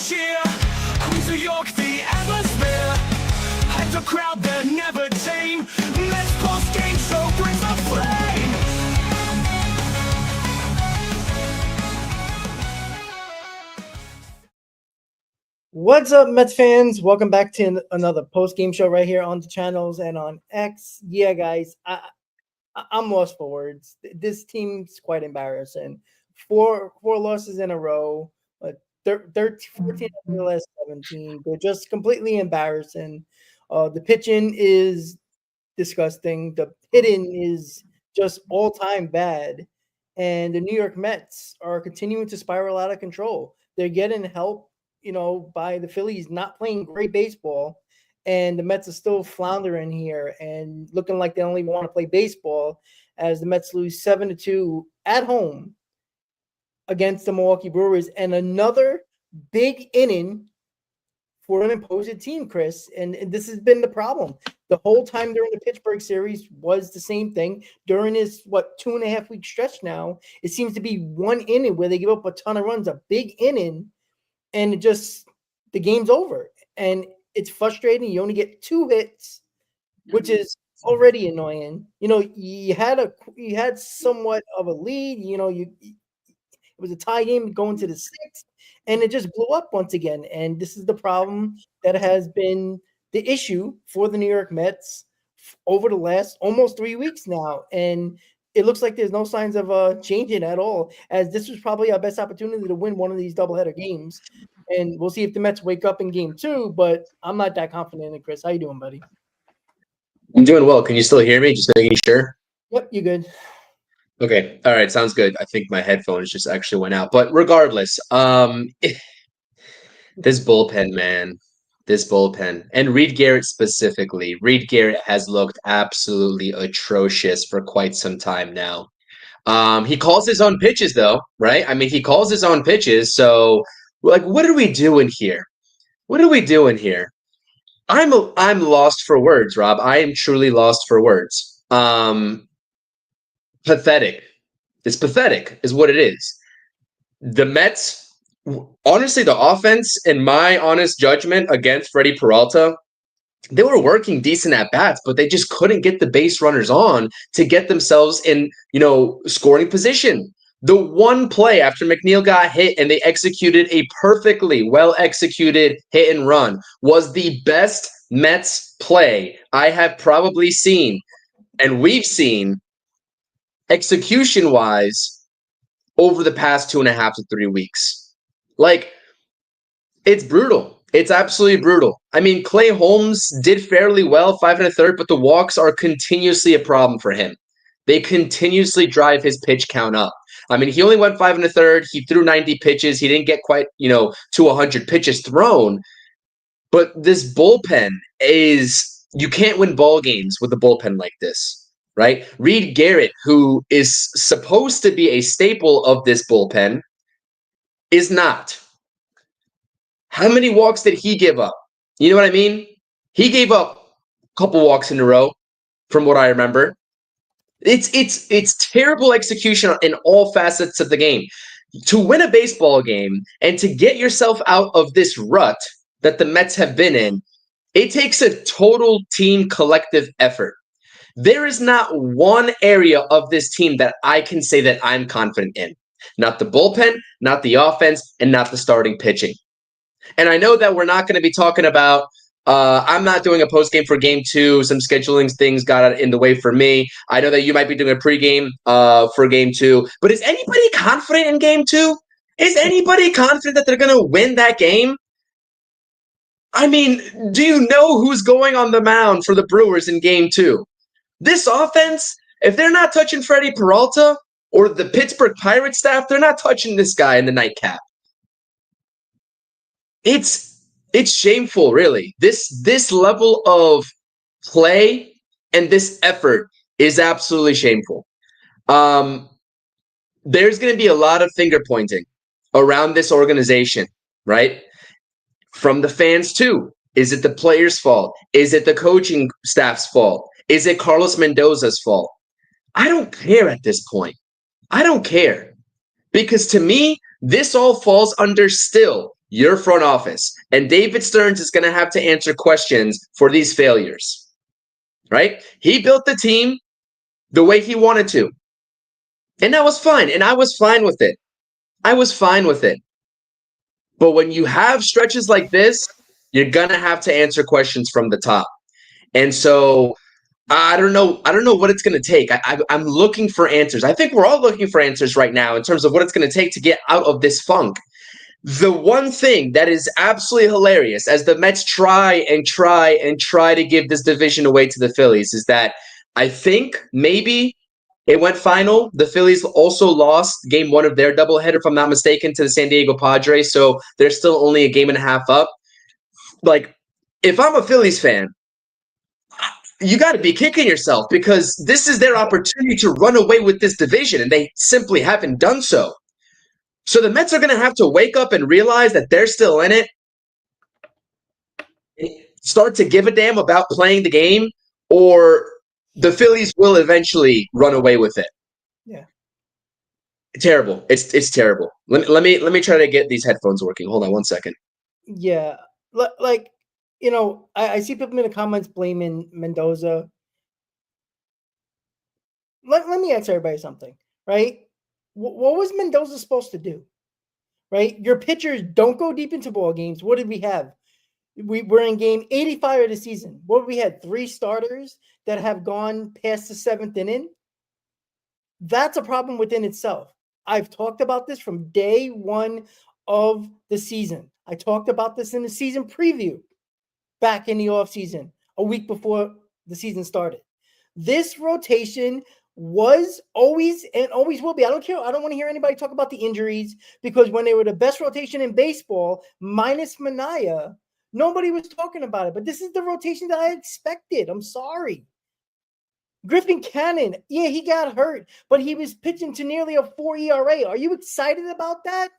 cheer. Queens of York, the atmosphere, and the crowd that never tame. Mets PostGame Show brings the flame. What's up, Mets fans? Welcome back to another post-game show right here on the channels and on X. Yeah, guys, I'm lost for words. This team's quite embarrassing. Four losses in a row, 14 of the last 17. They're just completely embarrassing. The pitching is disgusting. The hitting is just all-time bad. And the New York Mets are continuing to spiral out of control. They're getting help, by the Phillies not playing great baseball, and the Mets are still floundering here and looking like they don't even want to play baseball as the Mets lose 7-2 at home against the Milwaukee Brewers, and another big inning for an opposing team, Chris. And this has been the problem. The whole time during the Pittsburgh series was the same thing. During this, 2.5-week stretch now, it seems to be one inning where they give up a ton of runs, a big inning, and the game's over. And it's frustrating. You only get 2 hits, which is already annoying. You had somewhat of a lead. It was a tie game going to the 6th, and it just blew up once again. And this is the problem that has been the issue for the New York Mets over the last almost 3 weeks now. And it looks like there's no signs of changing at all, as this was probably our best opportunity to win one of these doubleheader games. And we'll see if the Mets wake up in game 2, but I'm not that confident in it, Chris. How you doing, buddy? I'm doing well. Can you still hear me? Just making sure. Yep, you good. Okay. All right. Sounds good. I think my headphones just actually went out. But regardless, this bullpen, man. This bullpen. And Reed Garrett specifically. Reed Garrett has looked absolutely atrocious for quite some time now. He calls his own pitches, though, right? I mean, he calls his own pitches. So, what are we doing here? What are we doing here? I'm lost for words, Rob. I am truly lost for words. Pathetic. It's pathetic, is what it is. The Mets. Honestly, the offense, in my honest judgment, against Freddie Peralta, they were working decent at bats, but they just couldn't get the base runners on to get themselves in, scoring position. The one play after McNeil got hit and they executed a perfectly well-executed hit and run was the best Mets play I have probably seen, and we've seen execution-wise over the past 2.5 to 3 weeks. It's brutal. It's absolutely brutal. I mean, Clay Holmes did fairly well, 5 1/3, but the walks are continuously a problem for him. They continuously drive his pitch count up. I mean, he only went 5 1/3. He threw 90 pitches. He didn't get quite, to 100 pitches thrown. But this bullpen you can't win ball games with a bullpen like this, right? Reed Garrett, who is supposed to be a staple of this bullpen, is not. How many walks did he give up? You know what I mean? He gave up a couple walks in a row, from what I remember. It's terrible execution in all facets of the game. To win a baseball game and to get yourself out of this rut that the Mets have been in, it takes a total team collective effort. There is not one area of this team that I can say that I'm confident in. Not the bullpen, not the offense, and not the starting pitching. And I know that we're not going to be talking about I'm not doing a postgame for game 2. Some scheduling things got in the way for me. I know that you might be doing a pregame for game 2. But is anybody confident in game 2? Is anybody confident that they're going to win that game? I mean, do you know who's going on the mound for the Brewers in game 2? This offense, if they're not touching Freddie Peralta or the Pittsburgh Pirates staff, they're not touching this guy in the nightcap. It's shameful, really. This level of play and this effort is absolutely shameful. There's going to be a lot of finger pointing around this organization, right? From the fans too. Is it the players' fault? Is it the coaching staff's fault? Is it Carlos Mendoza's fault? I don't care at this point. I don't care. Because to me, this all falls under still your front office. And David Stearns is going to have to answer questions for these failures, right? He built the team the way he wanted to. And that was fine. And I was fine with it. I was fine with it. But when you have stretches like this, you're going to have to answer questions from the top. And so I don't know. I don't know what it's going to take. I'm looking for answers. I think we're all looking for answers right now in terms of what it's going to take to get out of this funk. The one thing that is absolutely hilarious as the Mets try to give this division away to the Phillies is that I think maybe it went final. The Phillies also lost game one of their doubleheader, if I'm not mistaken, to the San Diego Padres. So they're still only a game and a half up. Like, if I'm a Phillies fan, you got to be kicking yourself because this is their opportunity to run away with this division, and they simply haven't done so. So the Mets are going to have to wake up and realize that they're still in it, start to give a damn about playing the game, or the Phillies will eventually run away with it. Yeah. Terrible. It's terrible. Let me try to get these headphones working. Hold on one second. Yeah. Like, you know, I see people in the comments blaming Mendoza. Let me ask everybody something, right? What was Mendoza supposed to do? Right? Your pitchers don't go deep into ball games. What did we have? We're in game 85 of the season. What we had? 3 starters that have gone past the 7th inning. That's a problem within itself. I've talked about this from day one of the season. I talked about this in the season preview back in the offseason, a week before the season started. This rotation was always and always will be. I don't care. I don't want to hear anybody talk about the injuries because when they were the best rotation in baseball, minus Manaea, nobody was talking about it. But this is the rotation that I expected. I'm sorry. Griffin Cannon, yeah, he got hurt, but he was pitching to nearly a 4 ERA. Are you excited about that?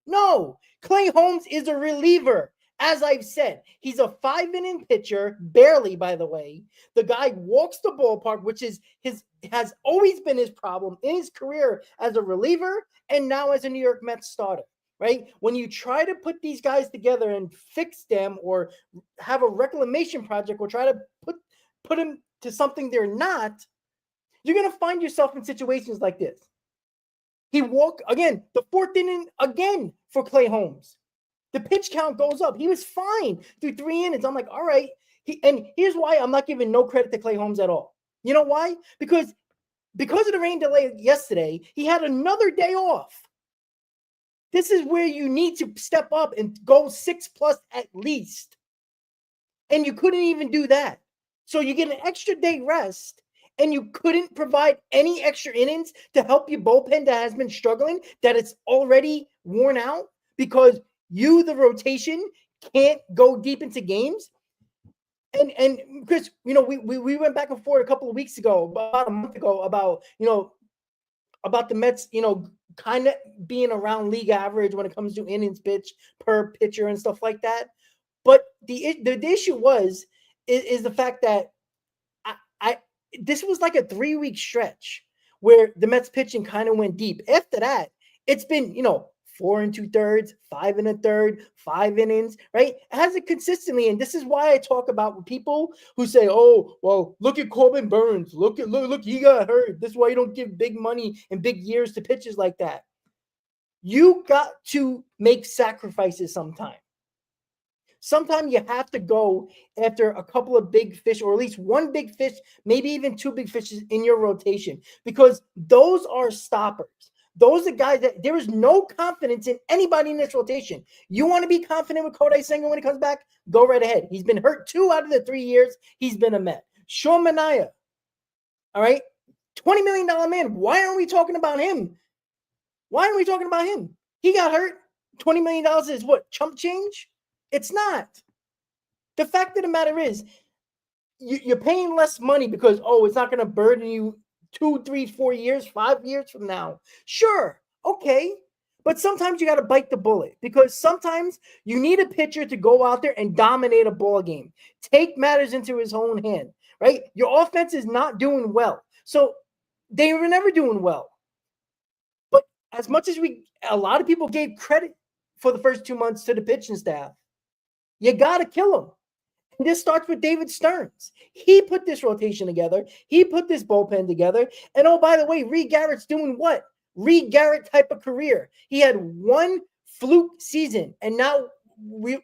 No. Clay Holmes is a reliever. As I've said, he's a 5-inning pitcher, barely, by the way. The guy walks the ballpark, which has always been his problem in his career as a reliever and now as a New York Mets starter, right? When you try to put these guys together and fix them or have a reclamation project or try to put them to something they're not, you're going to find yourself in situations like this. He walked, again, the 4th inning again for Clay Holmes. The pitch count goes up. He was fine through 3 innings. I'm like, all right. And here's why I'm not giving no credit to Clay Holmes at all. You know why? Because of the rain delay yesterday, he had another day off. This is where you need to step up and go 6+ at least. And you couldn't even do that. So you get an extra day rest, and you couldn't provide any extra innings to help your bullpen that has been struggling, that it's already worn out because you, the rotation, can't go deep into games. And Chris, you know, we went back and forth a couple of weeks ago, about a month ago, about, you know, about the Mets, you know, kind of being around league average when it comes to innings pitch per pitcher and stuff like that. But the issue is the fact that this was like a 3-week stretch where the Mets pitching kind of went deep. After that, it's been, you know, 4 2/3, 5 1/3, 5 innings, right? It has it consistently. And this is why I talk about people who say, oh, well, look at Corbin Burns. Look, he got hurt. This is why you don't give big money and big years to pitchers like that. You got to make sacrifices sometime. Sometimes you have to go after a couple of big fish, or at least one big fish, maybe even 2 big fishes in your rotation, because those are stoppers. Those are guys that there is no confidence in anybody in this rotation. You want to be confident with Kodai Senga when he comes back? Go right ahead. He's been hurt 2 out of the 3 years he's been a Met. Sean Manaea, all right? $20 million man. Why aren't we talking about him? Why aren't we talking about him? He got hurt. $20 million is what? Chump change? It's not. The fact of the matter is, you're paying less money because, oh, it's not going to burden you 2, 3, 4 years, 5 years from now. Sure. Okay. But sometimes you got to bite the bullet because sometimes you need a pitcher to go out there and dominate a ball game, take matters into his own hand, right? Your offense is not doing well. So they were never doing well. But as much as a lot of people gave credit for the first 2 months to the pitching staff. You got to kill him. And this starts with David Stearns. He put this rotation together. He put this bullpen together. And oh, by the way, Reed Garrett's doing what? Reed Garrett type of career. He had one fluke season, and now we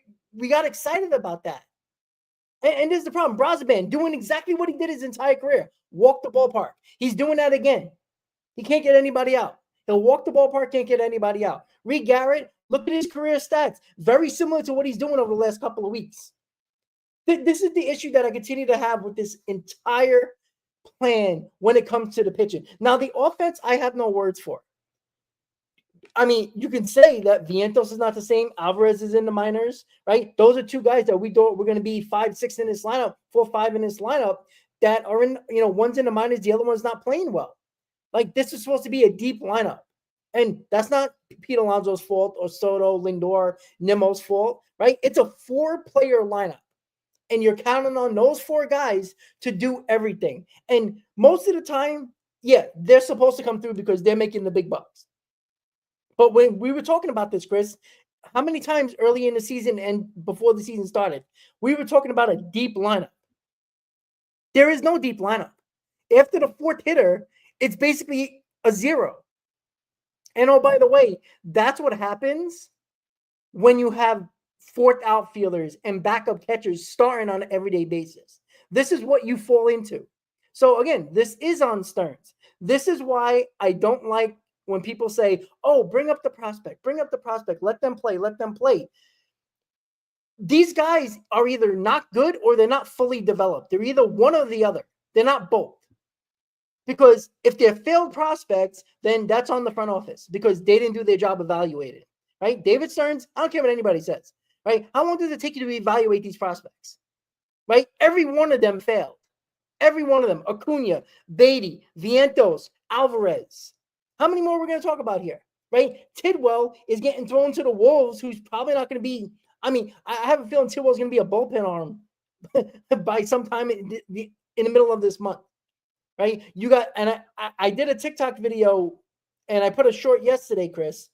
got excited about that. And this is the problem. Brazaban doing exactly what he did his entire career. Walk the ballpark. He's doing that again. He can't get anybody out. He'll walk the ballpark, can't get anybody out. Reed Garrett, look at his career stats. Very similar to what he's doing over the last couple of weeks. This is the issue that I continue to have with this entire plan when it comes to the pitching. Now, the offense, I have no words for. I mean, you can say that Vientos is not the same. Alvarez is in the minors, right? Those are two guys that we thought were going to be 5, 6 in this lineup, 4, 5 in this lineup that are in, one's in the minors, the other one's not playing well. Like, this is supposed to be a deep lineup. And that's not Pete Alonso's fault or Soto, Lindor, Nimmo's fault, right? It's a 4-player lineup. And you're counting on those 4 guys to do everything. And most of the time, yeah, they're supposed to come through because they're making the big bucks. But when we were talking about this, Chris, how many times early in the season and before the season started, we were talking about a deep lineup. There is no deep lineup. After the 4th hitter, it's basically a 0. And oh, by the way, that's what happens when you have 4th outfielders and backup catchers starting on an everyday basis. This is what you fall into. So again, this is on Stearns. This is why I don't like when people say, oh, bring up the prospect, let them play. These guys are either not good or they're not fully developed. They're either one or the other. They're not both. Because if they're failed prospects, then that's on the front office because they didn't do their job evaluating, right? David Stearns, I don't care what anybody says, right? How long does it take you to evaluate these prospects, right? Every one of them failed. Every one of them. Acuna, Beatty, Vientos, Alvarez. How many more are we going to talk about here, right? Tidwell is getting thrown to the wolves, who's probably not going to be, I mean, I have a feeling Tidwell's going to be a bullpen arm by sometime in the middle of this month, right? You got, and I did a TikTok video, and I put a short yesterday, Chris,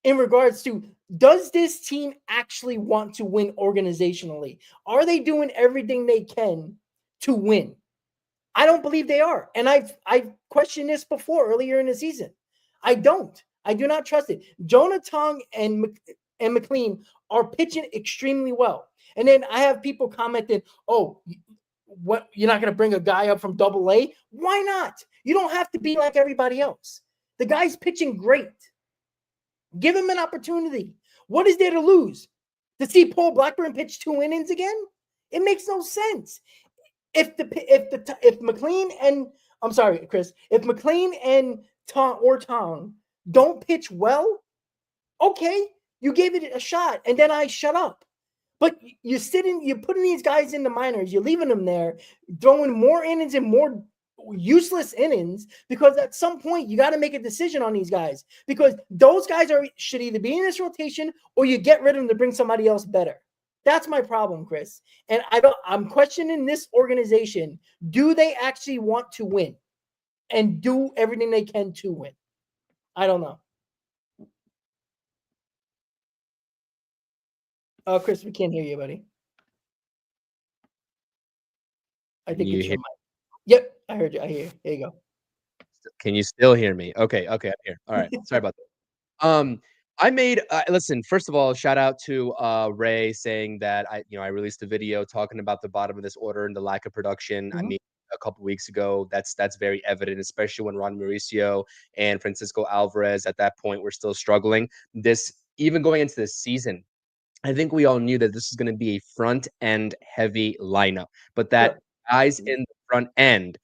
in regards to, does this team actually want to win organizationally? Are they doing everything they can to win? I don't believe they are. And I've questioned this before earlier in the season. I don't. I do not trust it. Jonah Tong and McLean are pitching extremely well. And then I have people commenting, oh, what, you're not going to bring a guy up from Double-A? Why not? You don't have to be like everybody else. The guy's pitching great. Give him an opportunity. What is there to lose? To see Paul Blackburn pitch 2 innings again? It makes no sense. If McLean and I'm sorry, Chris, if McLean and Tong don't pitch well, okay, you gave it a shot, and then I shut up. But you're putting these guys in the minors, you're leaving them there, throwing more innings and more useless innings, because at some point you got to make a decision on these guys, because those guys should either be in this rotation or you get rid of them to bring somebody else better. That's my problem, Chris. And I'm questioning this organization. Do they actually want to win and do everything they can to win? I don't know. Oh, Chris, we can't hear you, buddy. I think it's your mic. Yep, I heard you. I hear you. There you go. Can you still hear me? Okay, I'm here. All right. Sorry about that. I made listen, first of all, shout out to Ray saying that I released a video talking about the bottom of this order and the lack of production. I mean, a couple weeks ago, that's very evident, especially when Ron Mauricio and Francisco Alvarez at that point were still struggling. This, even going into this season, I think we all knew that this is going to be a front end heavy lineup, but that guys in the front end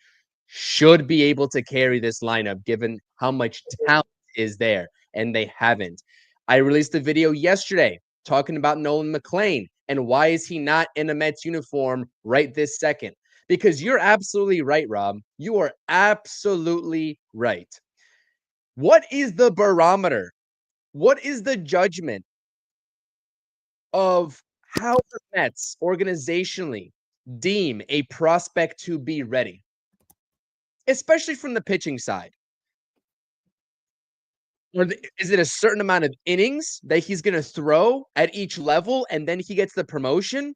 should be able to carry this lineup given how much talent is there, and they haven't. I released a video yesterday talking about Nolan McLean and why is he not in a Mets uniform right this second? Because you're absolutely right, Rob. You are absolutely right. What is the barometer? What is the judgment of how the Mets organizationally deem a prospect to be ready, especially from the pitching side? Is it a certain amount of innings that he's going to throw at each level and then he gets the promotion?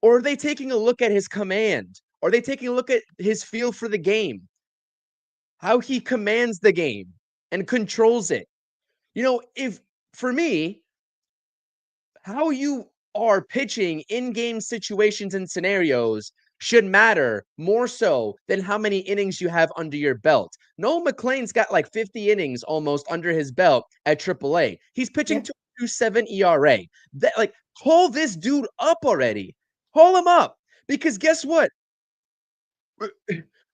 Or are they taking a look at his command? Are they taking a look at his feel for the game? How he commands the game and controls it? If for me, how you are pitching in game situations and scenarios should matter more so than how many innings you have under your belt. Noel McLean's got like 50 innings almost under his belt at AAA. He's pitching 2.27 ERA. Call this dude up already. Call him up. Because guess what?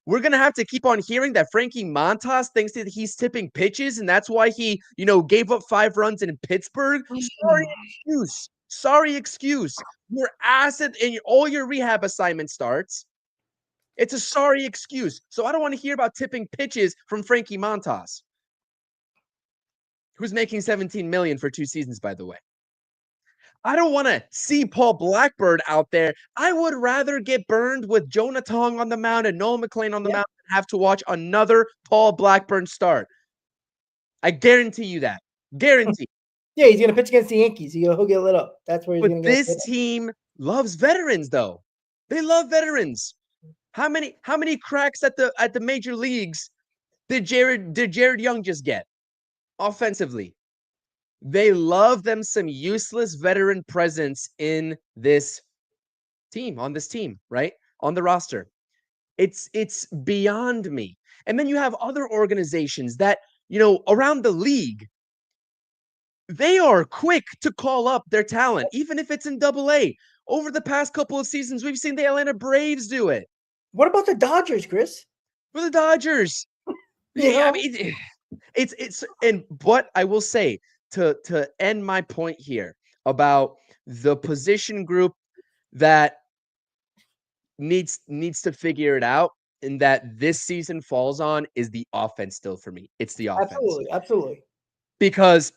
We're going to have to keep on hearing that Frankie Montas thinks that he's tipping pitches, and that's why he, gave up 5 runs in Pittsburgh. Sorry excuse. Your asset and all your rehab assignment starts. It's a sorry excuse. So I don't want to hear about tipping pitches from Frankie Montas, who's making $17 million for 2 seasons, by the way. I don't want to see Paul Blackburn out there. I would rather get burned with Jonah Tong on the mound and Noel McLean on the mound than have to watch another Paul Blackburn start. I guarantee you that. Guarantee. Yeah, he's going to pitch against the Yankees. He'll get lit up. That's where he's going to get This team loves veterans, though. They love veterans. How many cracks at the major leagues did Jared Young just get offensively? They love them some useless veteran presence in this team, right? On the roster. It's beyond me. And then you have other organizations that, around the league, they are quick to call up their talent, even if it's in AA. Over the past couple of seasons, we've seen the Atlanta Braves do it. What about the Dodgers, Chris? For the Dodgers. I mean, and what I will say to end my point here about the position group that needs to figure it out and that this season falls on is the offense still for me. It's the offense. Absolutely. Because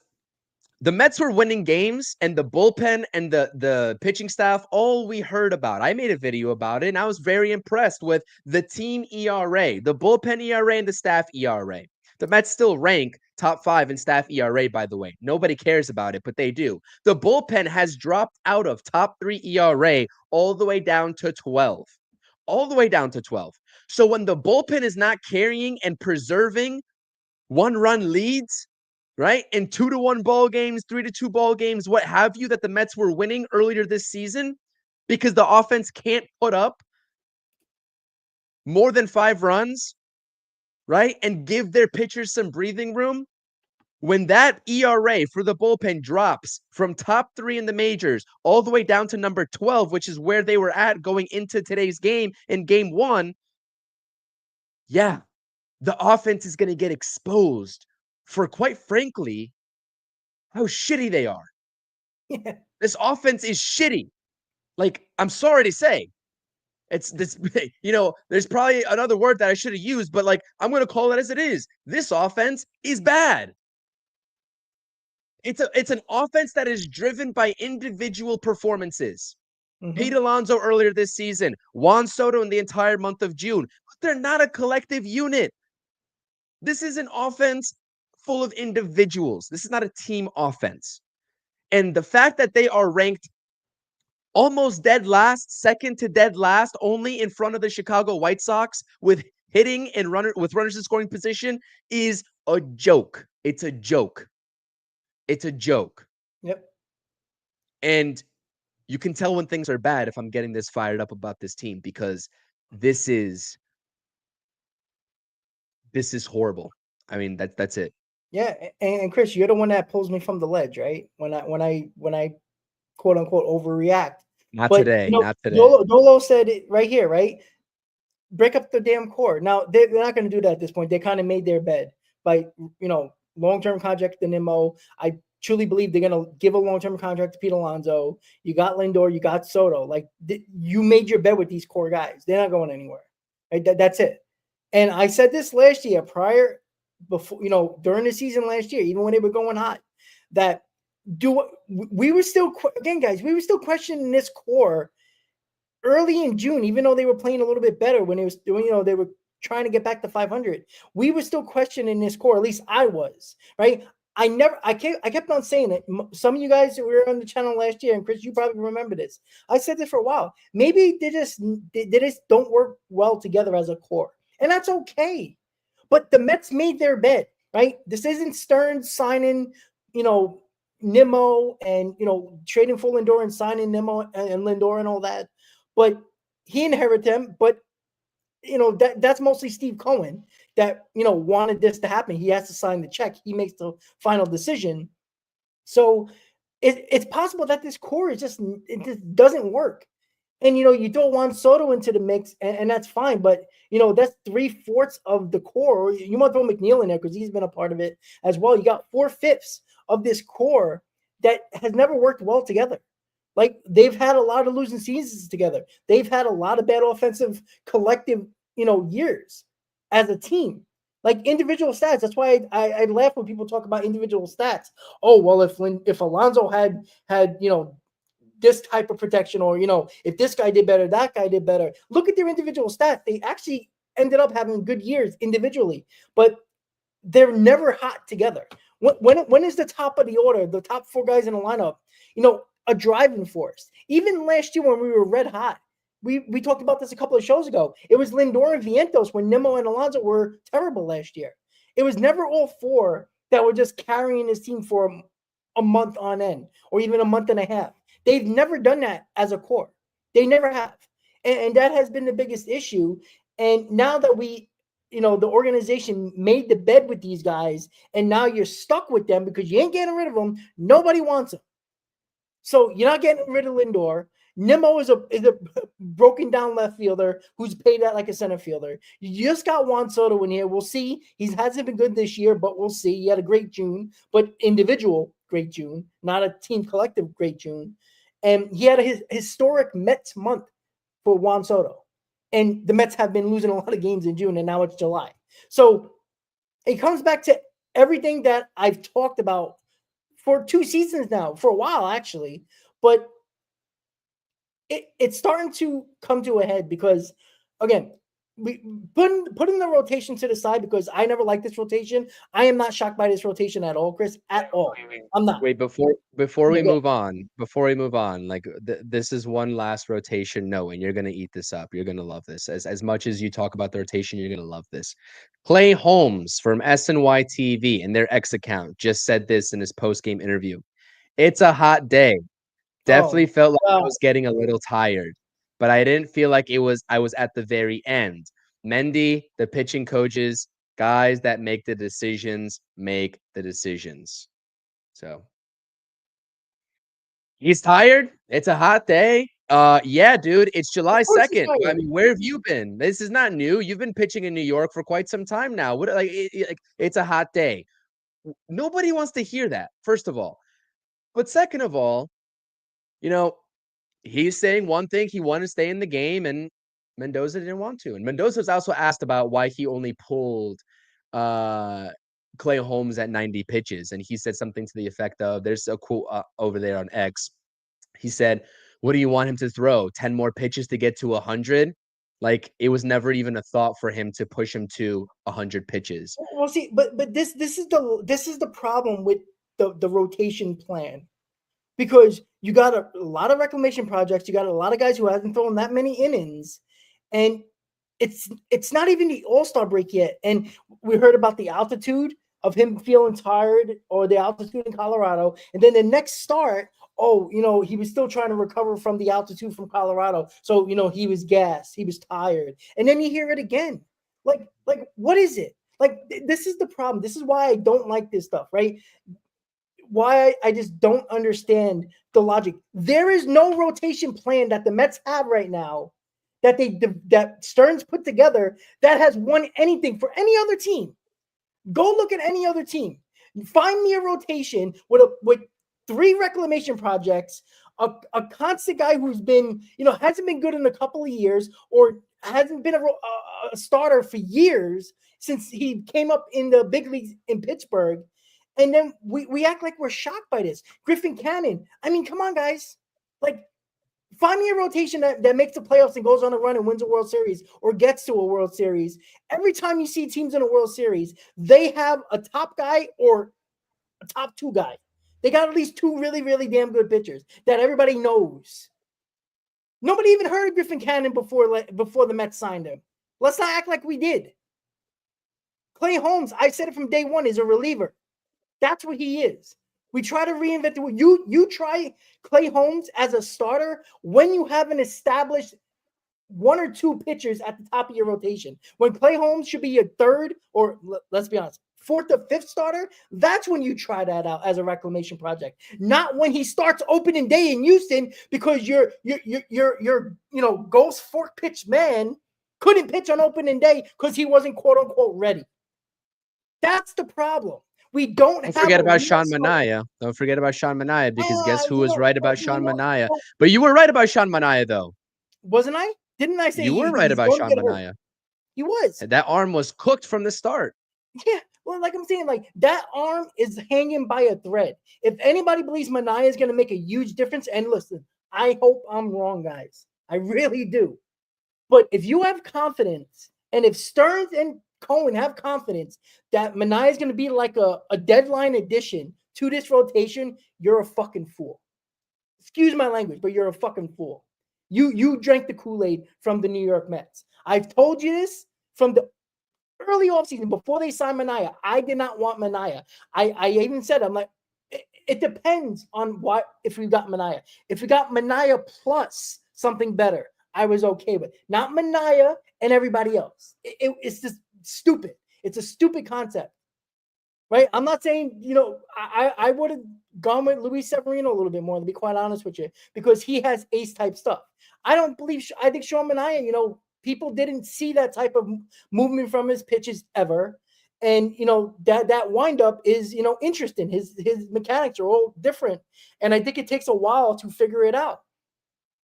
the Mets were winning games and the bullpen and the pitching staff, all we heard about. I made a video about it and I was very impressed with the team ERA, the bullpen ERA and the staff ERA. The Mets still rank top 5 in staff ERA, by the way. Nobody cares about it, but they do. The bullpen has dropped out of top 3 ERA all the way down to 12. All the way down to 12. So when the bullpen is not carrying and preserving 1-run leads, right? In 2-1 ball games, 3-2 ball games, what have you, that the Mets were winning earlier this season because the offense can't put up more than 5 runs, right? And give their pitchers some breathing room. When that ERA for the bullpen drops from top 3 in the majors all the way down to number 12, which is where they were at going into today's game in game 1, yeah, the offense is going to get exposed for, quite frankly, how shitty they are. Yeah. This offense is shitty. Like, I'm sorry to say. It's this, there's probably another word that I should have used, but I'm going to call it as it is. This offense is bad. It's an offense that is driven by individual performances. Mm-hmm. Pete Alonso earlier this season, Juan Soto in the entire month of June. But they're not a collective unit. This is an offense full of individuals. This is not a team offense. And the fact that they are ranked almost dead last, second to dead last, only in front of the Chicago White Sox with hitting and runners in scoring position is a joke. It's a joke. It's a joke. Yep. And you can tell when things are bad if I'm getting this fired up about this team, because this is horrible. I mean, that's it. Yeah, and Chris, you're the one that pulls me from the ledge, right? When I quote unquote overreact. Not today. Dolo said it right here, right? Break up the damn core. Now they're not going to do that at this point. They kind of made their bed by long-term contract to Nimmo. I truly believe they're going to give a long-term contract to Pete Alonso. You got Lindor, you got Soto. You made your bed with these core guys. They're not going anywhere. Right? That's it. And I said this last year, during the season last year, even when they were going hot, that we were still questioning this core early in June, even though they were playing a little bit better when it was doing, they were trying to get back to 500. We were still questioning this core. At least I was, right? I kept on saying it. Some of you guys that were on the channel last year, and Chris, you probably remember this. I said this for a while. Maybe they just don't work well together as a core, and that's okay. But the Mets made their bed, right? This isn't Stearns signing, Nimmo and trading for Lindor and signing Nimmo and Lindor and all that. But he inherited them. But that's mostly Steve Cohen that wanted this to happen. He has to sign the check. He makes the final decision. So it's possible that this core just doesn't work. And you throw Juan Soto into the mix, and that's fine. But that's 3/4 of the core. You might throw McNeil in there because he's been a part of it as well. You got 4/5 of this core that has never worked well together. Like, they've had a lot of losing seasons together. They've had a lot of bad offensive collective, years as a team. Like, individual stats. That's why I laugh when people talk about individual stats. Oh, well, if Alonso had this type of protection, or if this guy did better, that guy did better. Look at their individual stats. They actually ended up having good years individually, but they're never hot together. When is the top of the order, the top 4 guys in the lineup, a driving force? Even last year when we were red hot, we talked about this a couple of shows ago. It was Lindor and Vientos when Nimmo and Alonso were terrible last year. It was never all 4 that were just carrying this team for a month on end, or even a month and a half. They've never done that as a core. They never have. And that has been the biggest issue. And now that the organization made the bed with these guys, and now you're stuck with them because you ain't getting rid of them. Nobody wants them. So you're not getting rid of Lindor. Nimmo is a broken down left fielder who's paid out like a center fielder. You just got Juan Soto in here. We'll see. He hasn't been good this year, but we'll see. He had a great June, but individual great June, not a team collective great June. And he had a historic Mets month for Juan Soto. And the Mets have been losing a lot of games in June, and now it's July. So it comes back to everything that I've talked about for 2 seasons now, for a while actually. But it's starting to come to a head because, again, we putting the rotation to the side, because I never liked this rotation. I am not shocked by this rotation at all, Chris, at all. I'm not. Wait, before we move on, like this is one last rotation. No, and you're gonna eat this up. You're gonna love this. As much as you talk about the rotation, you're gonna love this. Clay Holmes from SNY TV and their X account just said this in his post-game interview. It's a hot day. Definitely felt like I was getting a little tired, but I didn't feel like I was at the very end. Mendy, the pitching coaches, guys that make the decisions, make the decisions. So he's tired. It's a hot day. Yeah, dude, it's July 2nd. I mean, where have you been? This is not new. You've been pitching in New York for quite some time now. It's a hot day. Nobody wants to hear that, first of all. But second of all, he's saying one thing, he wanted to stay in the game, and Mendoza didn't want to. And Mendoza was also asked about why he only pulled Clay Holmes at 90 pitches. And he said something to the effect of, there's a quote over there on X. He said, what do you want him to throw? 10 more pitches to get to 100? Like, it was never even a thought for him to push him to 100 pitches. Well, see, but this is the problem with the rotation plan. Because you got a lot of reclamation projects, you got a lot of guys who haven't thrown that many innings, and it's not even the All-Star break yet. And we heard about the altitude of him feeling tired, or the altitude in Colorado, and then the next start, he was still trying to recover from the altitude from Colorado. So, he was gassed, he was tired, and then you hear it again. Like what is it? Like, this is the problem. This is why I don't like this stuff, right? Why I just don't understand the logic. There is no rotation plan that the Mets have right now that Stearns put together that has won anything for any other team. Go look at any other team. Find me a rotation with 3 reclamation projects, a constant guy who's been, hasn't been good in a couple of years, or hasn't been a starter for years since he came up in the big leagues in Pittsburgh. And then we act like we're shocked by this. Griffin Cannon. I mean, come on, guys. Like, Find me a rotation that makes the playoffs and goes on a run and wins a World Series or gets to a World Series. Every time you see teams in a World Series, they have a top guy or a top two guy. They got at least two really, really damn good pitchers that everybody knows. Nobody even heard of Griffin Cannon before the Mets signed him. Let's not act like we did. Clay Holmes, I said it from day one, is a reliever. That's what he is. We try to reinvent the wheel. You try Clay Holmes as a starter when you have an established one or two pitchers at the top of your rotation. When Clay Holmes should be your third, or let's be honest, fourth or fifth starter, that's when you try that out as a reclamation project. Not when he starts opening day in Houston because your ghost fork pitch man couldn't pitch on opening day because he wasn't quote unquote ready. That's the problem. We don't forget about Sean Manaea. Don't forget about Sean Manaea, because guess who was right about Sean Manaea? But you were right about Sean Manaea, though. Wasn't I? Didn't I say you were right about Sean Manaea? He was. That arm was cooked from the start. Yeah, well, like I'm saying, like that arm is hanging by a thread. If anybody believes Manaea is going to make a huge difference, and listen, I hope I'm wrong, guys. I really do. But if you have confidence, and if Stearns and Cohen have confidence that Manaea is going to be like a deadline addition to this rotation, you're a fucking fool. Excuse my language, but you're a fucking fool. You drank the Kool-Aid from the New York Mets. I've told you this from the early offseason before they signed Manaea. I did not want Manaea. I even said, I'm like, it depends on what if we got Manaea. If we got Manaea plus something better, I was okay with. Not Manaea and everybody else. It's just stupid. It's a stupid concept, right? I'm not saying, I would have gone with Luis Severino a little bit more, to be quite honest with you, because he has ace type stuff. I think Sean Manaea, people didn't see that type of movement from his pitches ever. And, that windup is, interesting. His mechanics are all different. And I think it takes a while to figure it out.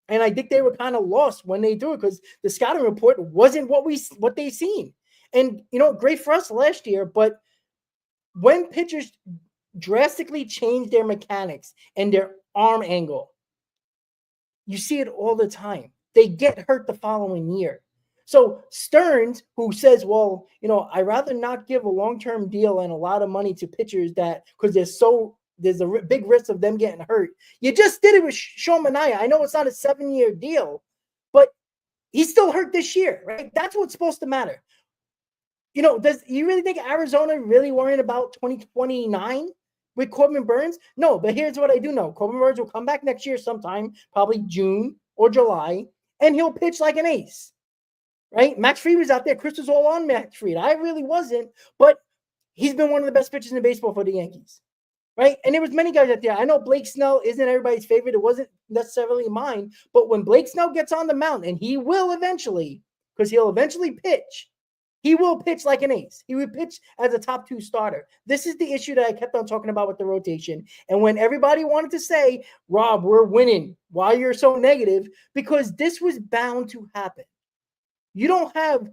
And I think they were kind of lost when they do it because the scouting report wasn't what they seen. And, great for us last year, but when pitchers drastically change their mechanics and their arm angle, you see it all the time. They get hurt the following year. So Stearns, who says, well, I'd rather not give a long-term deal and a lot of money to pitchers because there's a big risk of them getting hurt. You just did it with Sean Manaea. I know it's not a 7-year deal, but he's still hurt this year, right? That's what's supposed to matter. Does you really think Arizona really worrying about 2029 with Corbin Burns? No, but here's what I do know. Corbin Burns will come back next year sometime, probably June or July, and he'll pitch like an ace, right? Max Fried was out there. Chris was all on Max Fried. I really wasn't, but he's been one of the best pitchers in baseball for the Yankees, right? And there was many guys out there. I know Blake Snell isn't everybody's favorite. It wasn't necessarily mine, but when Blake Snell gets on the mound, and he will eventually, because he'll eventually pitch, he will pitch like an ace. He would pitch as a top 2 starter. This is the issue that I kept on talking about with the rotation. And when everybody wanted to say, Rob, we're winning, why you're so negative? Because this was bound to happen. You don't have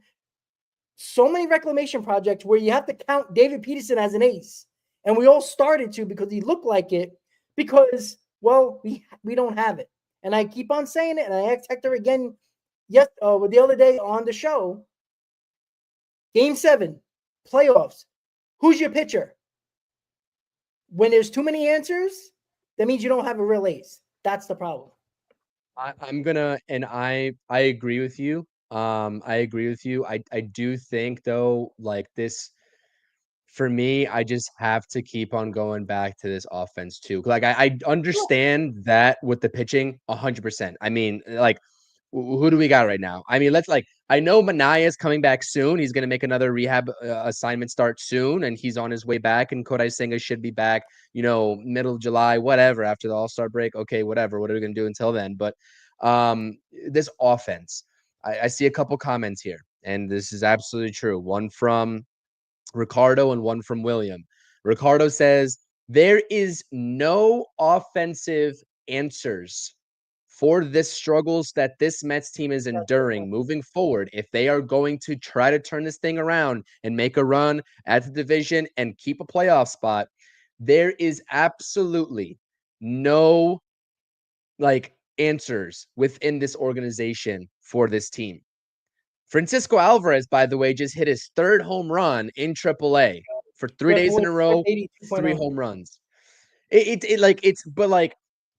so many reclamation projects where you have to count David Peterson as an ace. And we all started to because he looked like it because, well, we don't have it. And I keep on saying it, and I asked Hector again the other day on the show. Game 7, playoffs. Who's your pitcher? When there's too many answers, that means you don't have a real ace. That's the problem. I agree with you. I agree with you. I do think, though, like this, for me, I just have to keep on going back to this offense too. Like I understand that with the pitching 100%. I mean, like, who do we got right now? I mean, I know Manaea is coming back soon. He's going to make another rehab assignment start soon, and he's on his way back. And Kodai Senga should be back, middle of July, whatever, after the All-Star break. Okay, whatever. What are we going to do until then? But this offense, I see a couple comments here, and this is absolutely true. One from Ricardo and one from William. Ricardo says, there is no offensive answers for this struggles that this Mets team is enduring moving forward. If they are going to try to turn this thing around and make a run at the division and keep a playoff spot, there is absolutely no answers within this organization for this team. Francisco Alvarez, by the way, just hit his 3rd home run in AAA for 3 days in a row, 3 home runs. But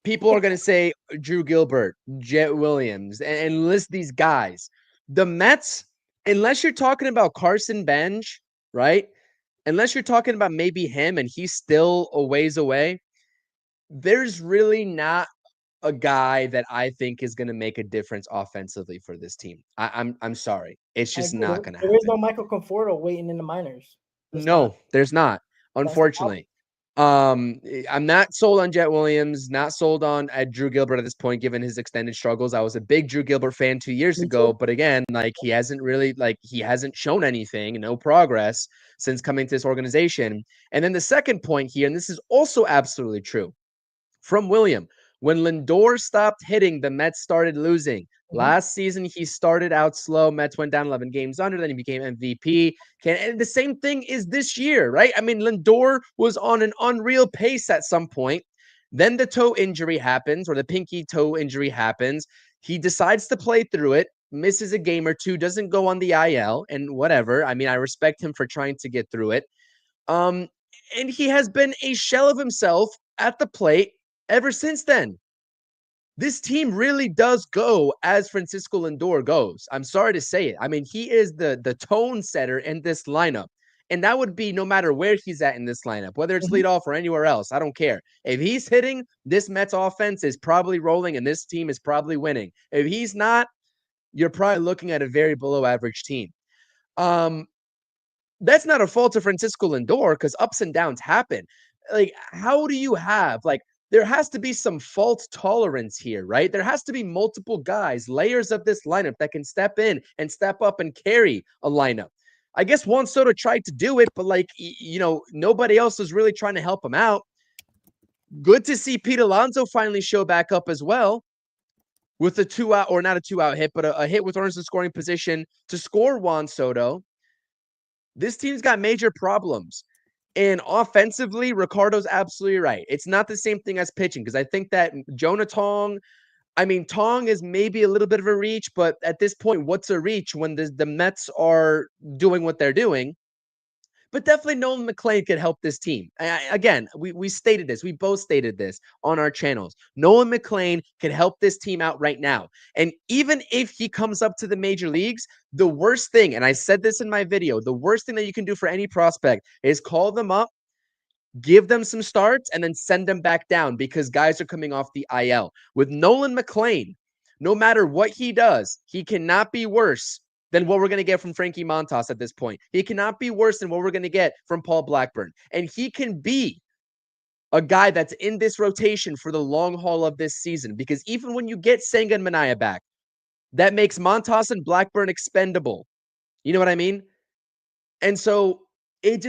people are gonna say Drew Gilbert, Jet Williams, and list these guys. The Mets, unless you're talking about Carson Bench, right? Unless you're talking about maybe him and he's still a ways away, there's really not a guy that I think is going to make a difference offensively for this team. I'm sorry. It's just not going to happen. There is no Michael Conforto waiting in the minors. There's not, unfortunately. I'm not sold on Jet Williams, not sold on Drew Gilbert at this point, given his extended struggles. I was a big Drew Gilbert fan 2 years ago, but again, he hasn't shown anything, no progress since coming to this organization. And then the second point here, and this is also absolutely true, from William. When Lindor stopped hitting, the Mets started losing. Last season, he started out slow. Mets went down 11 games under. Then he became MVP. And the same thing is this year, right? I mean, Lindor was on an unreal pace at some point. Then the toe injury happens, or the pinky toe injury happens. He decides to play through it, misses a game or two, doesn't go on the IL, and whatever. I mean, I respect him for trying to get through it. And he has been a shell of himself at the plate ever since then. This team really does go as Francisco Lindor goes. I'm sorry to say it. I mean, he is the tone setter in this lineup. And that would be no matter where he's at in this lineup, whether it's leadoff or anywhere else. I don't care. If he's hitting, this Mets offense is probably rolling and this team is probably winning. If he's not, you're probably looking at a very below average team. That's not a fault of Francisco Lindor because ups and downs happen. How do you have there has to be some fault tolerance here, right? There has to be multiple guys, layers of this lineup that can step in and step up and carry a lineup. I guess Juan Soto tried to do it, but nobody else was really trying to help him out. Good to see Pete Alonso finally show back up as well with a 2-out, or not a 2-out hit, but a hit with runners in scoring position to score Juan Soto. This team's got major problems. And offensively, Ricardo's absolutely right. It's not the same thing as pitching because I think that Jonah Tong, Tong is maybe a little bit of a reach, but at this point, what's a reach when the Mets are doing what they're doing? But definitely Nolan McLean could help this team. Again, we stated this. We both stated this on our channels. Nolan McLean could help this team out right now. And even if he comes up to the major leagues, the worst thing, and I said this in my video, the worst thing that you can do for any prospect is call them up, give them some starts, and then send them back down because guys are coming off the IL. With Nolan McLean, no matter what he does, he cannot be worse than what we're going to get from Frankie Montas at this point. He cannot be worse than what we're going to get from Paul Blackburn. And he can be a guy that's in this rotation for the long haul of this season. Because even when you get Senga and Minaya back, that makes Montas and Blackburn expendable. You know what I mean? And so it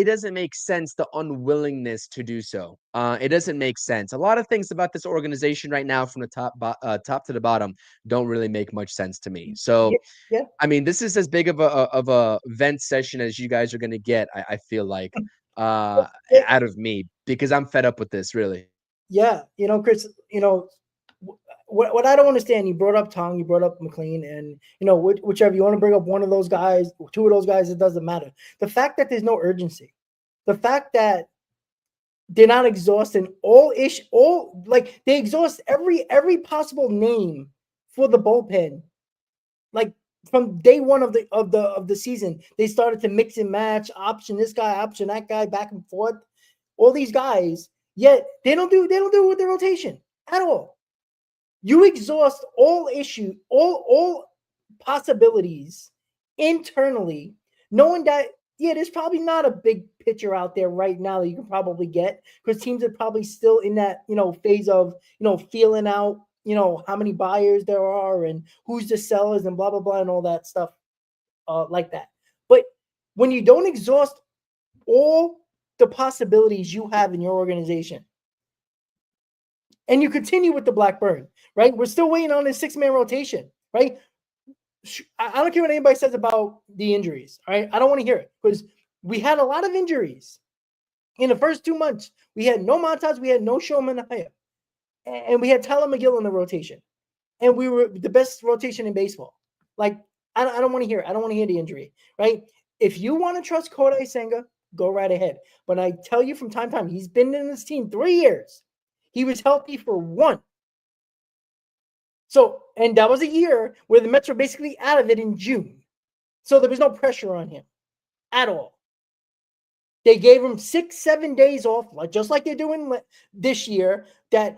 doesn't make sense, the unwillingness to do so. It doesn't make sense. A lot of things about this organization right now from the top to the bottom don't really make much sense to me. So, this is as big of a vent session as you guys are going to get, I feel like, out of me, because I'm fed up with this, really. Yeah. Chris, what I don't understand, you brought up Tong, you brought up McLean, and whichever you want to bring up, one of those guys, two of those guys, it doesn't matter. The fact that there's no urgency, the fact that they're not exhausting they exhaust every possible name for the bullpen. Like from day one of the season, they started to mix and match, option this guy, option that guy, back and forth. All these guys, yet they don't do it with the rotation at all. You exhaust all possibilities internally, knowing that, there's probably not a big pitcher out there right now that you can probably get because teams are probably still in that, phase of, feeling out, how many buyers there are and who's the sellers and blah, blah, blah, and all that stuff like that. But when you don't exhaust all the possibilities you have in your organization, and you continue with the Blackburn, right? We're still waiting on this 6-man rotation, right? I don't care what anybody says about the injuries, all right? I don't want to hear it because we had a lot of injuries in the first 2 months. We had no Montas, we had no Show Minaya. and we had Tyler McGill in the rotation, and we were the best rotation in baseball. Like, I don't want to hear it. I don't want to hear the injury, right? If you want to trust Kodai Senga, go right ahead. But I tell you from time to time, he's been in this team 3 years. He was healthy for 1. So, and that was a year where the Mets were basically out of it in June. So there was no pressure on him at all. They gave him 6-7 days off, just like they're doing this year, that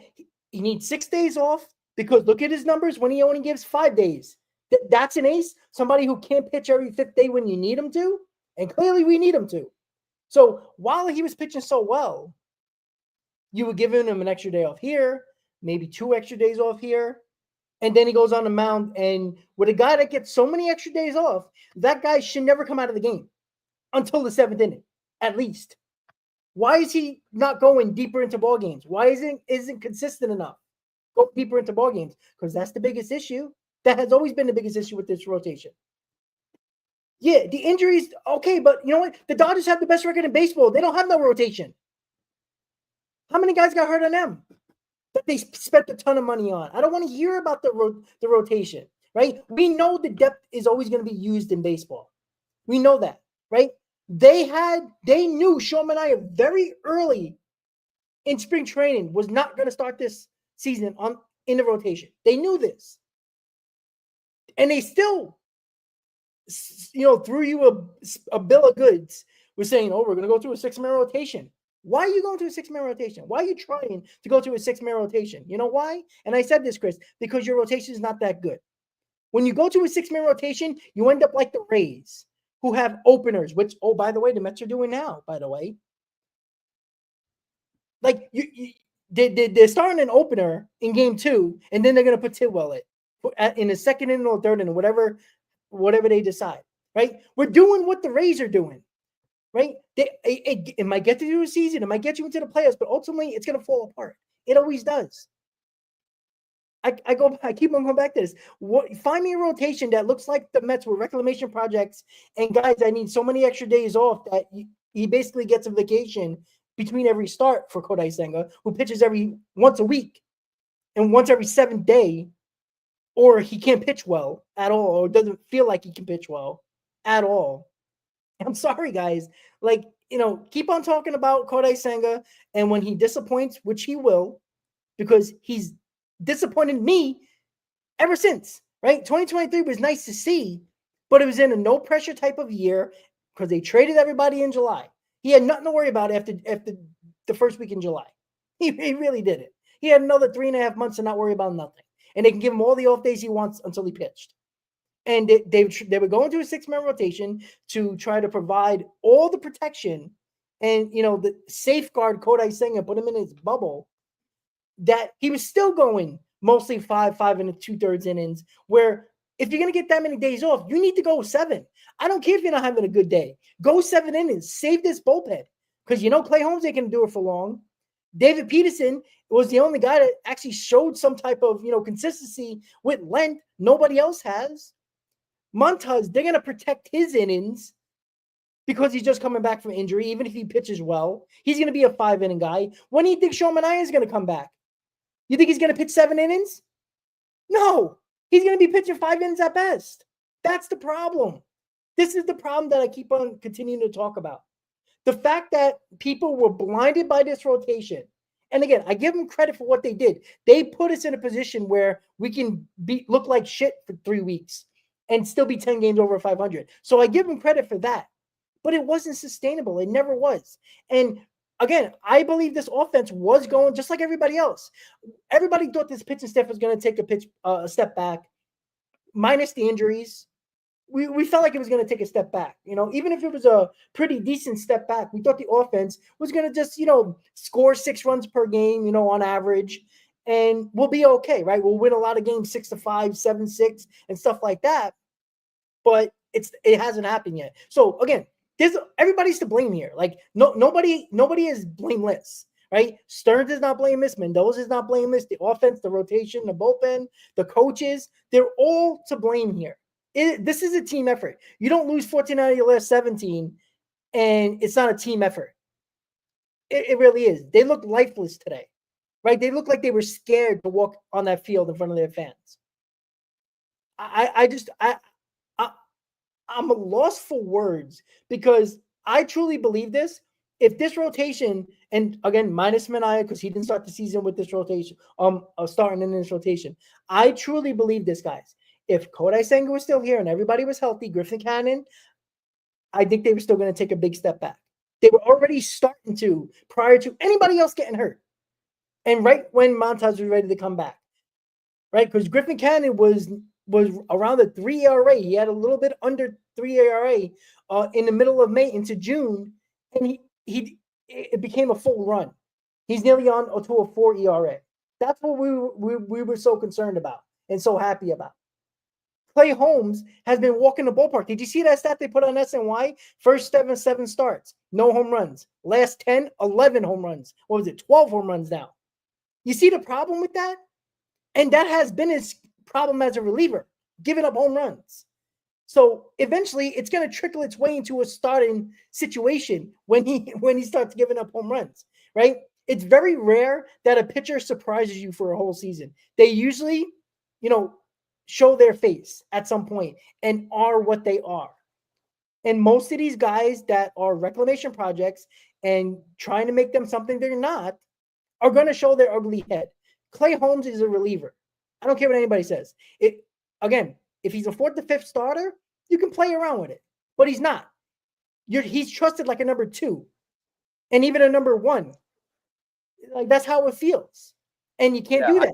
he needs 6 days off because look at his numbers when he only gives 5 days. That's an ace, somebody who can't pitch every 5th day when you need him to, and clearly we need him to. So while he was pitching so well, you were giving him an extra day off here, maybe 2 extra days off here, and then he goes on the mound, and with a guy that gets so many extra days off, that guy should never come out of the game until the 7th inning, at least. Why is he not going deeper into ball games? Why isn't consistent enough? Go deeper into ball games, because that's the biggest issue. That has always been the biggest issue with this rotation. Yeah, the injuries, okay, but you know what? The Dodgers have the best record in baseball. They don't have no rotation. How many guys got hurt on them that they spent a ton of money on? I don't want to hear about the rotation, right? We know the depth is always going to be used in baseball. We know that, right? They knew Sean Manaea very early in spring training was not going to start this season in the rotation. They knew this. And they still, threw you a bill of goods. We're saying, we're going to go through a 6-man rotation. Why are you going to a 6-man rotation? Why are you trying to go to a 6-man rotation? You know why? And I said this, Chris, because your rotation is not that good. When you go to a 6-man rotation, you end up like the Rays, who have openers, which, by the way, the Mets are doing now, by the way. Like, they're starting an opener in game 2, and then they're going to put Tidwell in the 2nd inning or 3rd inning, whatever they decide, right? We're doing what the Rays are doing, right? It might get you to a season, it might get you into the playoffs, but ultimately it's going to fall apart. It always does. I keep on going back to this. Find me a rotation that looks like the Mets with reclamation projects and guys I need so many extra days off that he basically gets a vacation between every start for Kodai Senga, who pitches once a week and once every 7th day, or he can't pitch well at all, or doesn't feel like he can pitch well at all. I'm sorry, guys. Keep on talking about Kodai Senga, and when he disappoints, which he will, because he's disappointed me ever since, right? 2023 was nice to see, but it was in a no-pressure type of year because they traded everybody in July. He had nothing to worry about after the first week in July. He really did it. He had another 3.5 months to not worry about nothing. And they can give him all the off days he wants until he pitched. And they were going to a 6-man rotation to try to provide all the protection and, the safeguard Kodai Senga, put him in his bubble, that he was still going mostly 5 and 2/3 innings, where if you're going to get that many days off, you need to go 7. I don't care if you're not having a good day. Go 7 innings. Save this bullpen. Because Clay Holmes ain't going to do it for long. David Peterson was the only guy that actually showed some type of, consistency with length. Nobody else has. Montez, they're going to protect his innings because he's just coming back from injury. Even if he pitches well, he's going to be a 5-inning guy. When do you think Sean Manaea is going to come back? You think he's going to pitch 7 innings? No. He's going to be pitching 5 innings at best. That's the problem. This is the problem that I keep on continuing to talk about. The fact that people were blinded by this rotation. And again, I give them credit for what they did. They put us in a position where we can look like shit for 3 weeks and still be 10 games over 500. So I give them credit for that. But it wasn't sustainable. It never was. And again, I believe this offense was going just like everybody else. Everybody thought this pitching staff was going to take a step back, minus the injuries. We felt like it was going to take a step back. Even if it was a pretty decent step back, we thought the offense was going to just, score 6 runs per game, on average, and we'll be okay, right? We'll win a lot of games 6-5, 7-6, and stuff like that. But it hasn't happened yet. So again, everybody's to blame here. Nobody is blameless, right? Stearns is not blameless. Mendoza is not blameless. The offense, the rotation, the bullpen, the coaches, they're all to blame here. This is a team effort. You don't lose 14 out of your last 17, and it's not a team effort. It really is. They look lifeless today, right? They looked like they were scared to walk on that field in front of their fans. I'm lost for words because I truly believe this. If this rotation, and again, minus Mania because he didn't start the season with this rotation, starting in this rotation, I truly believe this, guys. If Kodai Senga was still here and everybody was healthy, Griffin Cannon, I think they were still going to take a big step back. They were already starting to prior to anybody else getting hurt, and right when Montas was ready to come back, right? Because Griffin Cannon was around the 3 ERA. He had a little bit under 3 ERA in the middle of May into June, and it became a full run. He's nearly on to a 4 ERA. That's what we were so concerned about and so happy about. Clay Holmes has been walking the ballpark. Did you see that stat they put on SNY? First 7 starts, no home runs. Last 10, 11 home runs. What was it? 12 home runs now. You see the problem with that? And that has been his problem as a reliever, giving up home runs. So eventually it's going to trickle its way into a starting situation when he starts giving up home runs, right? It's very rare that a pitcher surprises you for a whole season. They usually, show their face at some point and are what they are. And most of these guys that are reclamation projects and trying to make them something they're not are going to show their ugly head. Clay Holmes is a reliever. I don't care what anybody says. Again, if he's a 4th to 5th starter, you can play around with it, but he's not. He's trusted like a number 2 and even a number 1. Like that's how it feels. And you can't do that.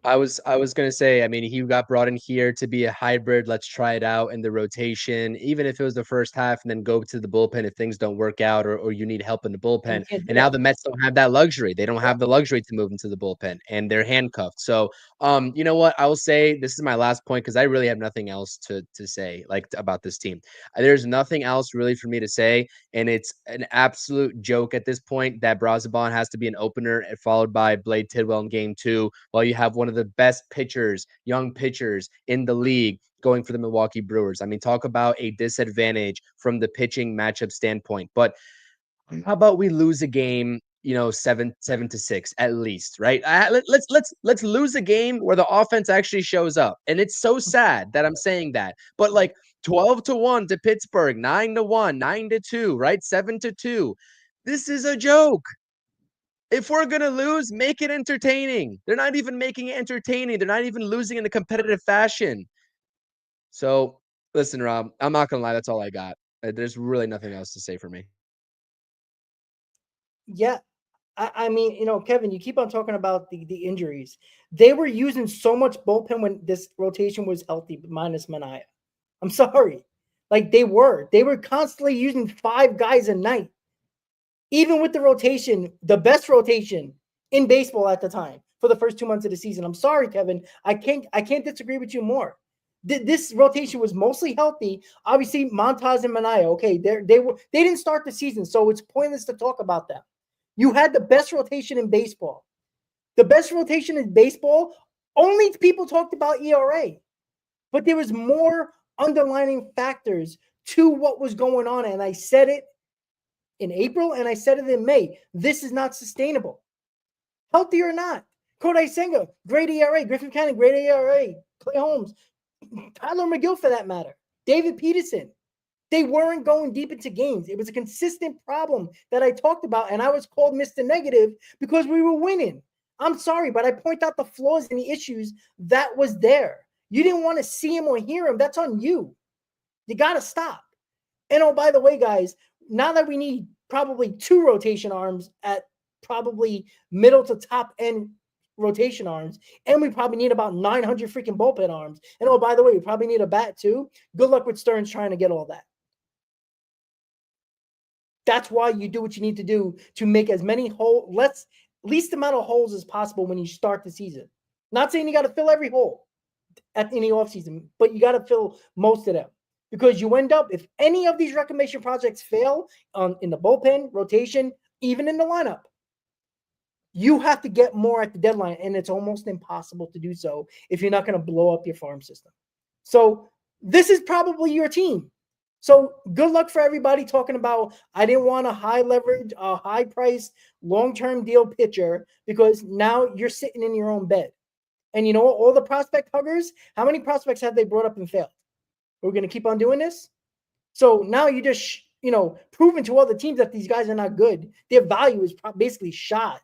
I was going to say, I mean, he got brought in here to be a hybrid. Let's try it out in the rotation, even if it was the first half, and then go to the bullpen if things don't work out or you need help in the bullpen. And now the Mets don't have that luxury. They don't have the luxury to move into the bullpen, and they're handcuffed. So, you know what? I will say this is my last point because I really have nothing else to say about this team. There's nothing else really for me to say, and it's an absolute joke at this point that Braziban has to be an opener followed by Blade Tidwell in game 2 while you have one of the best pitchers, young pitchers in the league going for the Milwaukee Brewers. I mean, talk about a disadvantage from the pitching matchup standpoint. But how about we lose a game, 7-6 at least, right? Let's lose a game where the offense actually shows up. And it's so sad that I'm saying that. But 12-1 to Pittsburgh, 9-1, 9-2, right? 7-2. This is a joke. If we're going to lose, make it entertaining. They're not even making it entertaining. They're not even losing in a competitive fashion. So, listen, Rob, I'm not going to lie. That's all I got. There's really nothing else to say for me. Yeah. I mean, Kevin, you keep on talking about the injuries. They were using so much bullpen when this rotation was healthy, minus Mania. I'm sorry. They were constantly using 5 guys a night. Even with the rotation, the best rotation in baseball at the time for the first 2 months of the season. I'm sorry, Kevin. I can't disagree with you more. This rotation was mostly healthy. Obviously, Montas and Mania. Okay, they didn't start the season, so it's pointless to talk about them. You had the best rotation in baseball. The best rotation in baseball. Only people talked about ERA, but there was more underlining factors to what was going on, and I said it in April, and I said it in May. This is not sustainable. Healthy or not. Kodai Senga, great ERA. Griffin Cannon, great ERA. Clay Holmes. Tyler McGill, for that matter. David Peterson. They weren't going deep into games. It was a consistent problem that I talked about, and I was called Mr. Negative because we were winning. I'm sorry, but I point out the flaws and the issues that was there. You didn't want to see him or hear him. That's on you. You got to stop. And oh, by the way, guys, now that we need probably 2 rotation arms at probably middle to top end rotation arms, and we probably need about 900 freaking bullpen arms. And oh, by the way, we probably need a bat too. Good luck with Stearns trying to get all that. That's why you do what you need to do to make as many least amount of holes as possible when you start the season. Not saying you got to fill every hole in the offseason, but you got to fill most of them. Because you end up, if any of these reclamation projects fail in the bullpen, rotation, even in the lineup, you have to get more at the deadline, and it's almost impossible to do so if you're not going to blow up your farm system. So this is probably your team. So good luck for everybody talking about I didn't want a high leverage, a high price, long-term deal pitcher because now you're sitting in your own bed. And you know what? All the prospect huggers, how many prospects have they brought up and failed? We're going to keep on doing this. So now you just, proving to all the teams that these guys are not good. Their value is basically shot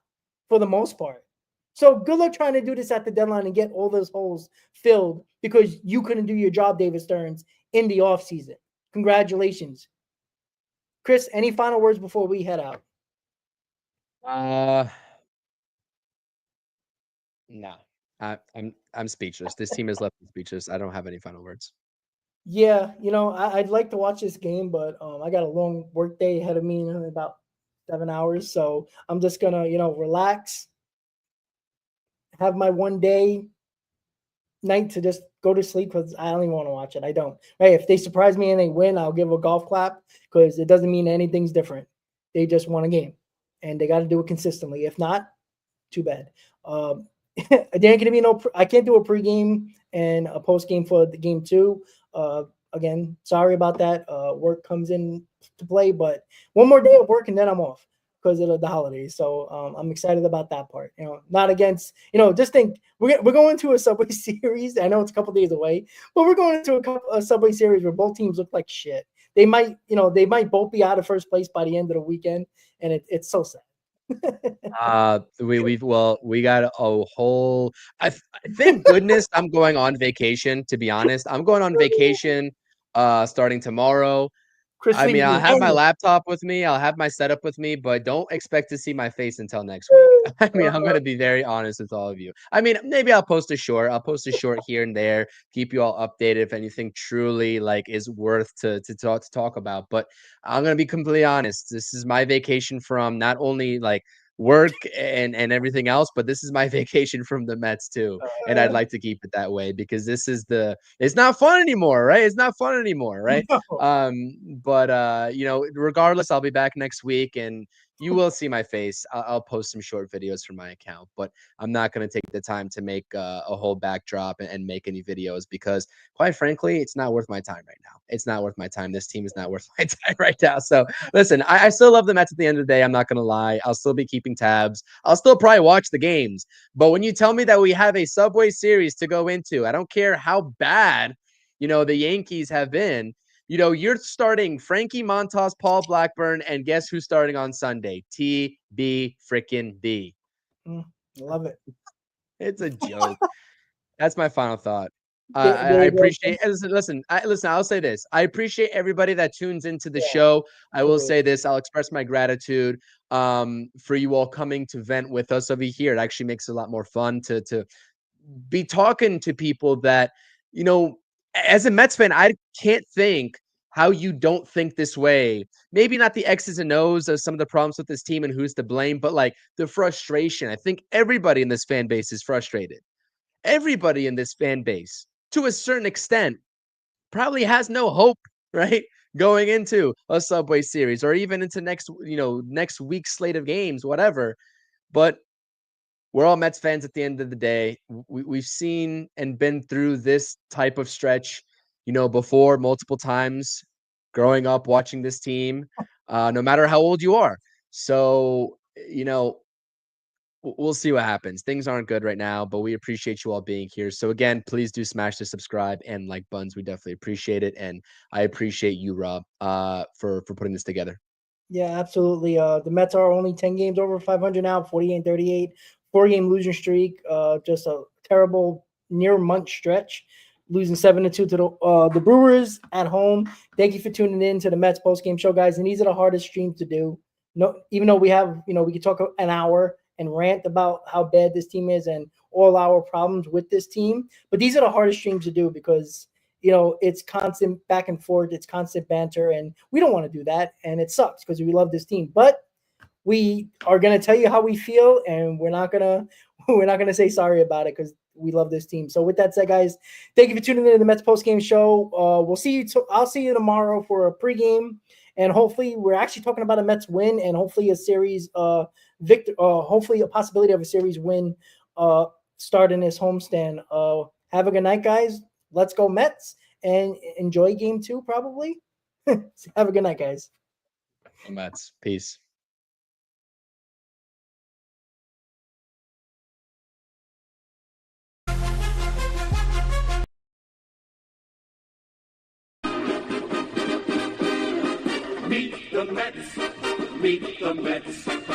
for the most part. So good luck trying to do this at the deadline and get all those holes filled because you couldn't do your job, David Stearns, in the offseason. Congratulations. Chris, any final words before we head out? No. I'm speechless. This team has left me speechless. I don't have any final words. Yeah, I'd like to watch this game, but I got a long work day ahead of me in about 7 hours. So I'm just gonna, relax, have my one day night to just go to sleep because I don't even want to watch it. I don't. Right? If they surprise me and they win, I'll give a golf clap because it doesn't mean anything's different. They just won a game, and they got to do it consistently. If not, too bad. There ain't gonna be no. I can't do a pregame and a postgame for the game 2. Again, sorry about that. Work comes in to play, but one more day of work and then I'm off because of the holidays. So I'm excited about that part. Not against. Just think we're going to a Subway Series. I know it's a couple days away, but we're going into a Subway Series where both teams look like shit. They might both be out of first place by the end of the weekend, and it's so sad. We got a whole. Thank goodness I'm going on vacation. To be honest, I'm going on vacation starting tomorrow. Chris, I mean, I'll have my laptop with me. I'll have my setup with me, but don't expect to see my face until next week. I mean, I'm going to be very honest with all of you. I mean, maybe I'll post a short. I'll post a short here and there, keep you all updated if anything truly is worth to talk about. But I'm going to be completely honest. This is my vacation from not only work and everything else, but this is my vacation from the Mets too. And I'd like to keep it that way because it's not fun anymore, right? It's not fun anymore, right? But regardless, I'll be back next week and you will see my face. I'll post some short videos from my account, but I'm not going to take the time to make a whole backdrop and make any videos because quite frankly, it's not worth my time right now. It's not worth my time. This team is not worth my time right now. So listen, I still love the Mets at the end of the day. I'm not going to lie. I'll still be keeping tabs. I'll still probably watch the games. But when you tell me that we have a Subway Series to go into, I don't care how bad, the Yankees have been. You're starting Frankie Montas, Paul Blackburn, and guess who's starting on Sunday? TB freaking B. Love it. It's a joke. That's my final thought. I appreciate. Listen. I'll say this. I appreciate everybody that tunes into the show. I will say this. I'll express my gratitude for you all coming to vent with us over here. It actually makes it a lot more fun to be talking to people that as a Mets fan, I can't think how you don't think this way. Maybe not the X's and O's of some of the problems with this team and who's to blame, but the frustration. I think everybody in this fan base is frustrated. Everybody in this fan base, to a certain extent, probably has no hope, right? Going into a Subway Series or even into next week's slate of games, whatever. But we're all Mets fans at the end of the day. We've seen and been through this type of stretch, before multiple times growing up watching this team, no matter how old you are. So, we'll see what happens. Things aren't good right now, but we appreciate you all being here. So again, please do smash the subscribe and like buttons. We definitely appreciate it. And I appreciate you, Rob, for putting this together. Yeah, absolutely. The Mets are only 10 games over 500 now, 48-38, 4-game losing streak. Just a terrible near month stretch, losing 7-2 to the Brewers at home. Thank you for tuning in to the Mets postgame show, guys. And these are the hardest streams to do. No, even though we have, we could talk an hour and rant about how bad this team is and all our problems with this team. But these are the hardest streams to do because it's constant back and forth. It's constant banter. And we don't want to do that. And it sucks because we love this team. But we are going to tell you how we feel. And we're not going to say sorry about it because we love this team. So with that said, guys, thank you for tuning in to the Mets postgame show. We'll see you. I'll see you tomorrow for a pregame. And hopefully we're actually talking about a Mets win and hopefully a series hopefully a possibility of a series win starting this homestand. Have a good night, guys. Let's go Mets and enjoy game 2 probably. Have a good night, guys. Mets. Peace. Meet the Mets. Meet the Mets.